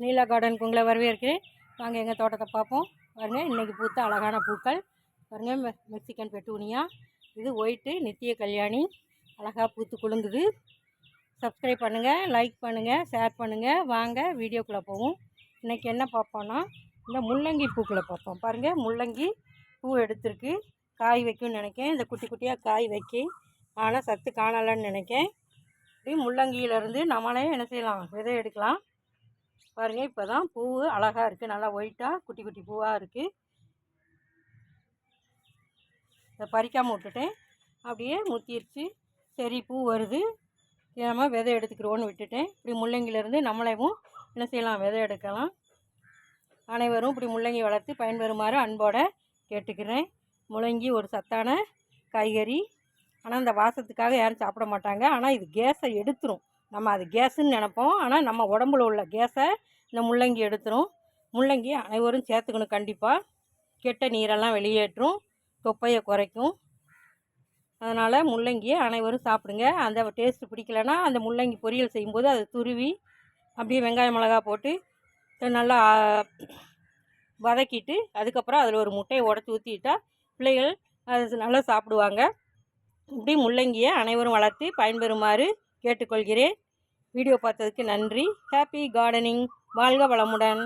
நீலா கார்டனுக்கு உங்களை வரவேற்கிறேன். வாங்க எங்கள் தோட்டத்தை பார்ப்போம். பாருங்கள், இன்றைக்கி பூத்த அழகான பூக்கள் பாருங்கள். மெக்சிகன் பெட்டூனியா, இது ஒயிட்டு நித்திய கல்யாணி, அழகாக பூத்து குலுங்குது. சப்ஸ்கிரைப் பண்ணுங்கள், லைக் பண்ணுங்கள், ஷேர் பண்ணுங்கள். வாங்க வீடியோக்குள்ளே போவோம். இன்றைக்கி என்ன பார்ப்போன்னா, இந்த முள்ளங்கி பூக்களை பார்ப்போம். பாருங்கள், முள்ளங்கி பூ எடுத்துருக்கு, காய் வைக்கும்னு நினைக்கேன். இந்த குட்டி குட்டியாக காய் வைக்க, ஆனால் சத்து காணலைன்னு நினைக்கேன். இப்படி முள்ளங்கியிலேருந்து நம்மளே என்ன செய்யலாம், விதை எடுக்கலாம். பாருங்கள், இப்போ தான் பூ அழகாக இருக்குது, நல்லா ஒயிட்டாக குட்டி குட்டி பூவாக இருக்குது. இதை பறிக்காமல் விட்டுட்டேன், அப்படியே முத்திருச்சு. சரி, பூ வருது, நம்ம விதை எடுத்துக்கிறோன்னு விட்டுட்டேன். இப்படி முள்ளங்கிலேருந்து நம்மளையும் என்ன செய்யலாம், விதை எடுக்கலாம். அனைவரும் இப்படி முள்ளங்கி வளர்த்து பயன்பெறுமாறு அன்போடு கேட்டுக்கிறேன். முள்ளங்கி ஒரு சத்தான காய்கறி, ஆனால் இந்த வாசத்துக்காக யாரும் சாப்பிட மாட்டாங்க. ஆனால் இது கேஸை எடுத்துரும். நம்ம அது கேஸுன்னு நினைப்போம், ஆனால் நம்ம உடம்புல உள்ள கேஸை இந்த முள்ளங்கி எடுத்துரும். முள்ளங்கி அனைவரும் சேர்த்துக்கணும் கண்டிப்பாக. கெட்ட நீரெல்லாம் வெளியேற்றும், தொப்பையை குறைக்கும். அதனால் முள்ளங்கியை அனைவரும் சாப்பிடுங்க. அந்த டேஸ்ட்டு பிடிக்கலன்னா அந்த முள்ளங்கி பொரியல் செய்யும்போது அதை துருவி அப்படியே வெங்காயம் மிளகா போட்டு நல்லா வதக்கிட்டு அதுக்கப்புறம் அதில் ஒரு முட்டையை உடச்சி ஊற்றிட்டா பிள்ளைகள் அது நல்லா சாப்பிடுவாங்க. இப்படி முள்ளங்கியை அனைவரும் வளர்த்து பயன்பெறுமாறு கேட்டுக்கொள்கிறேன். வீடியோ பார்த்ததுக்கு நன்றி. Happy gardening. வாழ்க வளமுடன்.